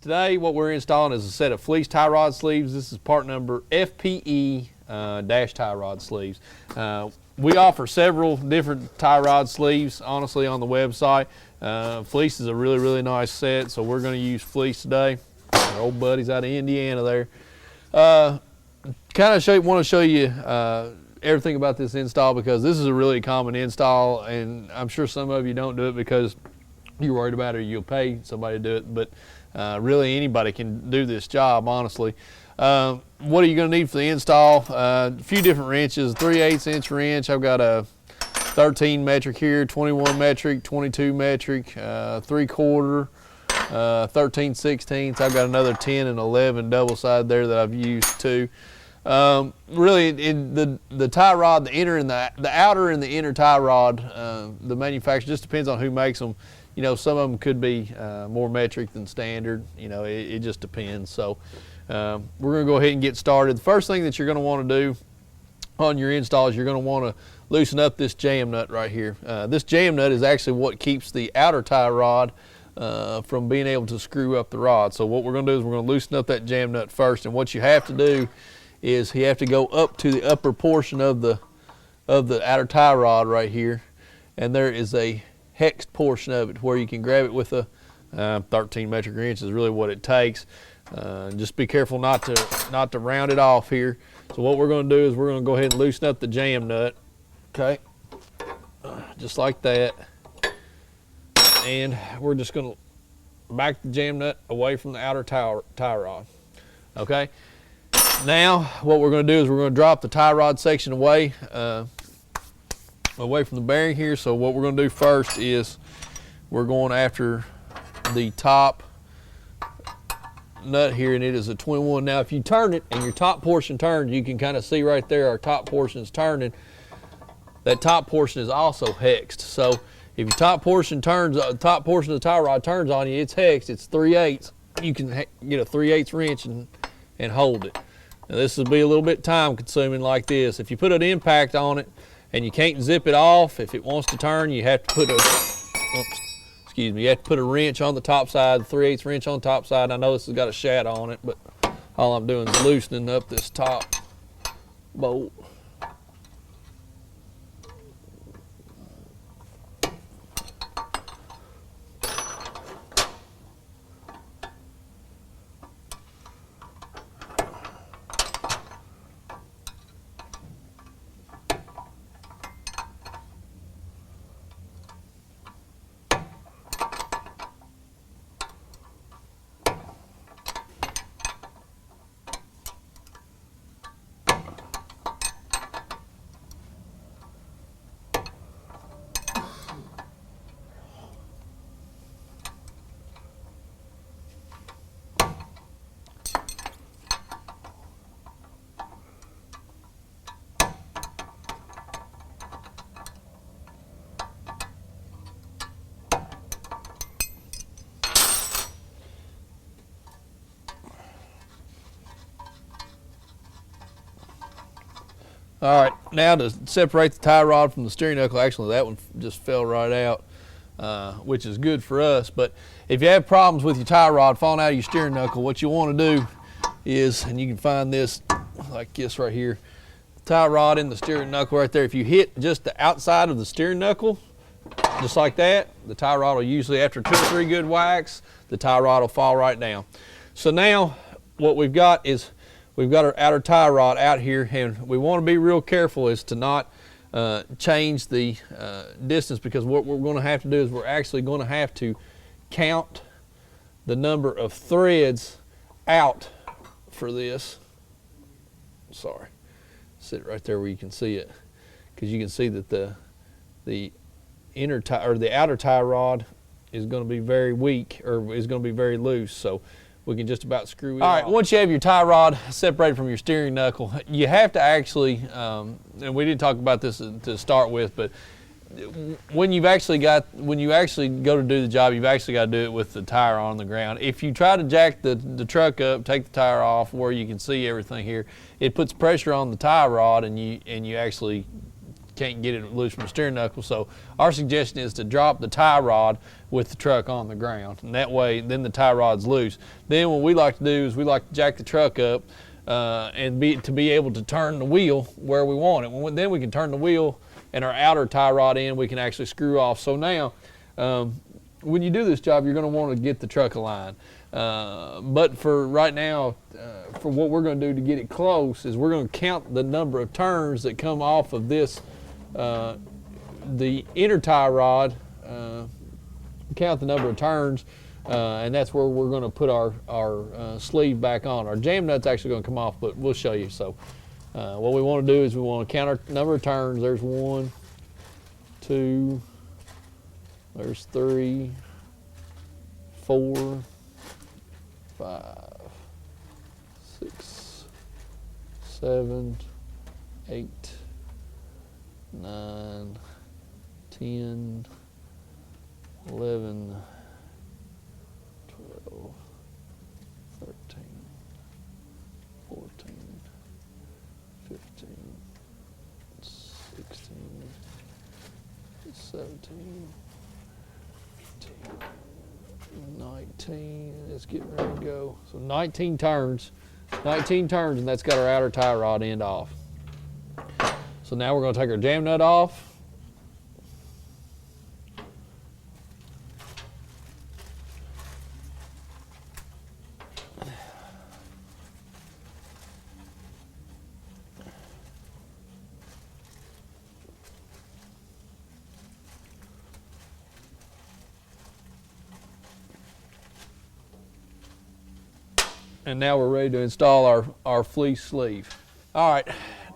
Today what we're installing is a set of fleece tie rod sleeves. This is part number FPE-tie rod sleeves. We offer several different tie rod sleeves, honestly, on the website. Fleece is a really nice set, so we're going to use fleece today. Our old buddies out of Indiana there. Want to show you everything about this install, because this is a really common install, and I'm sure some of you don't do it because you're worried about it or you'll pay somebody to do it, but really anybody can do this job, honestly. What are you going to need for the install? A few different wrenches. 3/8 inch wrench. I've got a 13 metric here, 21 metric, 22 metric, 3/4, 13/16. I've got another 10 and 11 double side there that I've used too. Really, the tie rod, the inner and the outer and the inner tie rod, the manufacturer, just depends on who makes them. You know, some of them could be more metric than standard. You know, it just depends. So we're going to go ahead and get started. The first thing that you're going to want to do on your install is you're going to want to loosen up this jam nut right here. This jam nut is actually what keeps the outer tie rod from being able to screw up the rod. So what we're going to do is we're going to loosen up that jam nut first, and what you have to do is you have to go up to the upper portion of the outer tie rod right here, and there is a hexed portion of it where you can grab it with a 13 metric wrench is really what it takes. Just be careful not to round it off here. So what we're going to do is we're going to go ahead and loosen up the jam nut, okay, just like that, and we're just going to back the jam nut away from the outer tie rod. Okay, now what we're going to do is we're going to drop the tie rod section away from the bearing here. So what we're going to do first is we're going after the top nut here, and it is a 21. Now if you turn it and your top portion turns, you can kind of see right there our top portion is turning. That top portion is also hexed. So if your top portion turns, top portion of the tie rod turns on you, it's hexed, it's 3/8. You can get a 3/8 wrench and hold it. Now this will be a little bit time consuming like this. If you put an impact on it and you can't zip it off, if it wants to turn, you have to put you have to put a wrench on the top side, the 3/8 wrench on the top side. I know this has got a shadow on it, but all I'm doing is loosening up this top bolt. All right, now to separate the tie rod from the steering knuckle. Actually, that one just fell right out, which is good for us. But if you have problems with your tie rod falling out of your steering knuckle, what you want to do is, and you can find this like this right here, tie rod in the steering knuckle right there. If you hit just the outside of the steering knuckle, just like that, the tie rod will usually, after 2 or 3 good whacks, the tie rod will fall right down. So now what we've got is we've got our outer tie rod out here, and we want to be real careful as to not change the distance, because what we're going to have to do is we're actually going to have to count the number of threads out for this. Sorry, sit right there where you can see it, because you can see that the inner tie or the outer tie rod is going to be very weak, or is going to be very loose. So we can just about screw it. All right, once you have your tie rod separated from your steering knuckle, you have to actually, and we didn't talk about this to start with, but when you actually go to do the job, you've actually got to do it with the tire on the ground. If you try to jack the truck up, take the tire off where you can see everything here, it puts pressure on the tie rod, and you actually can't get it loose from the steering knuckle. So our suggestion is to drop the tie rod with the truck on the ground, and that way then the tie rod's loose. Then what we like to do is we like to jack the truck up and be able to turn the wheel where we want it. Then we can turn the wheel and our outer tie rod in, we can actually screw off. So now when you do this job, you're going to want to get the truck aligned. But for right now, for what we're going to do to get it close is we're going to count the number of turns that come off of this, the inner tie rod, count the number of turns, and that's where we're going to put our sleeve back on. Our jam nut's actually going to come off, but we'll show you. So what we want to do is we want to count our number of turns. There's 1, 2, there's 3, 4, 5, 6, 7, 8, 9, 10, 11, 12, 13, 14, 15, 16, 17, 19, it's getting ready to go. So 19 turns, and that's got our outer tie rod end off. So now we're going to take our jam nut off. And now we're ready to install our fleece sleeve. All right,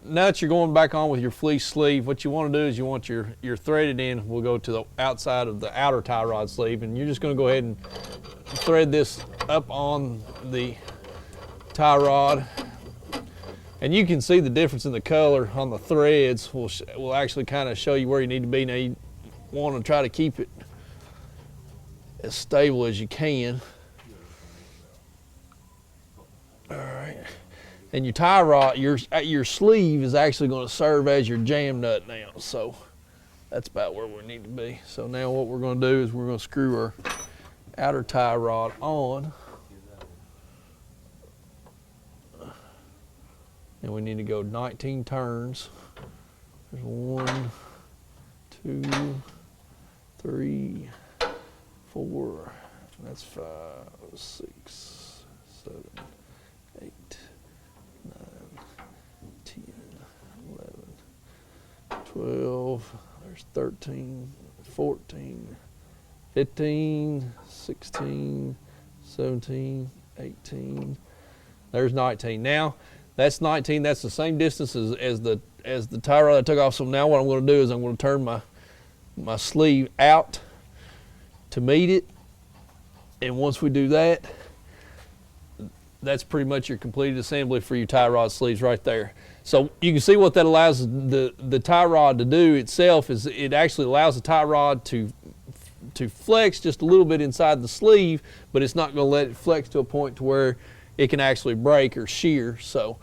now that you're going back on with your fleece sleeve, what you want to do is you want your threaded end will go to the outside of the outer tie rod sleeve, and you're just going to go ahead and thread this up on the tie rod. And you can see the difference in the color on the threads. Will actually kind of show you where you need to be. Now you want to try to keep it as stable as you can. All right, and your tie rod, your sleeve is actually going to serve as your jam nut now. So that's about where we need to be. So now what we're going to do is we're going to screw our outer tie rod on, and we need to go 19 turns. There's 1, 2, 3, 4. That's 5, 6, 7. 8, 9, 10, 11, 12, there's 13, 14, 15, 16, 17, 18, there's 19. Now, that's 19, that's the same distance as the tie rod I took off. So now what I'm going to do is I'm going to turn my sleeve out to meet it, and once we do that, that's pretty much your completed assembly for your tie rod sleeves right there. So you can see what that allows the tie rod to do itself is it actually allows the tie rod to flex just a little bit inside the sleeve, but it's not going to let it flex to a point to where it can actually break or shear. So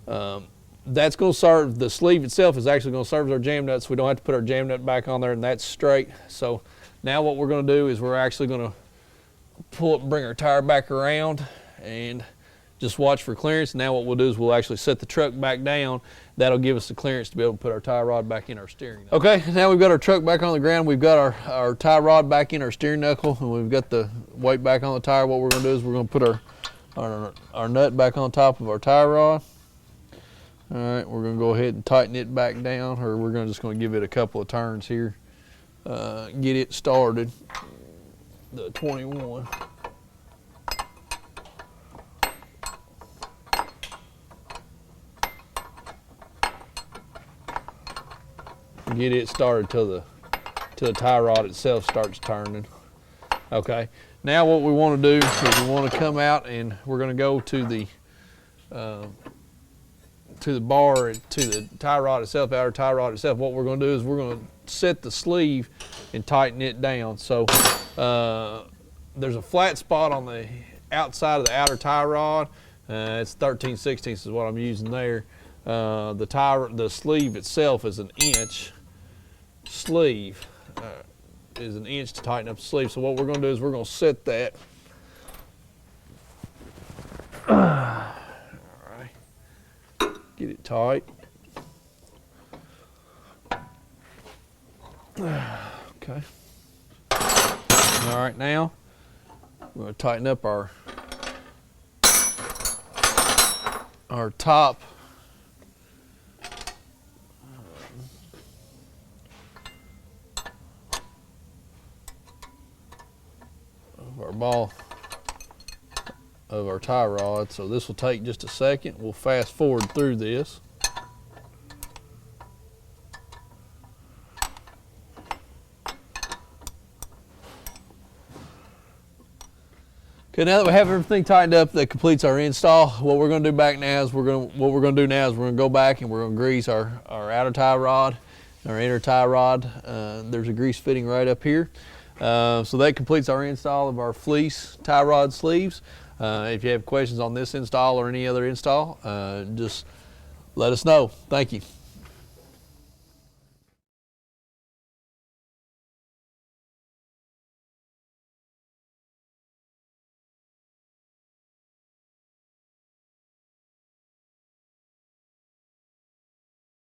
that's going to serve, the sleeve itself is actually going to serve as our jam nut, so we don't have to put our jam nut back on there, and that's straight. So now what we're going to do is we're actually going to bring our tire back around and just watch for clearance. Now what we'll do is we'll actually set the truck back down. That'll give us the clearance to be able to put our tie rod back in our steering knuckle. Okay, now we've got our truck back on the ground. We've got our tie rod back in our steering knuckle, and we've got the weight back on the tire. What we're going to do is we're going to put our nut back on top of our tie rod. All right, we're going to go ahead and tighten it back down, or we're just going to give it a couple of turns here. Get it started. The 21. Get it started till the tie rod itself starts turning. Okay, now what we want to do is we want to come out and we're going to go to the bar, to the tie rod itself, outer tie rod itself. What we're going to do is we're going to set the sleeve and tighten it down. So there's a flat spot on the outside of the outer tie rod. It's 13/16 is what I'm using there. The sleeve itself is 1 inch. sleeve is 1 inch to tighten up the sleeve. So what we're going to do is we're going to set that. All right. Get it tight. Okay. All right, now we're going to tighten up our top of our ball of our tie rod. So this will take just a second. We'll fast forward through this. Okay, now that we have everything tightened up, that completes our install. What we're going to do back now is we're going to go back and we're going to grease our outer tie rod, our inner tie rod. There's a grease fitting right up here. So that completes our install of our fleece tie rod sleeves. If you have questions on this install or any other install, just let us know. Thank you.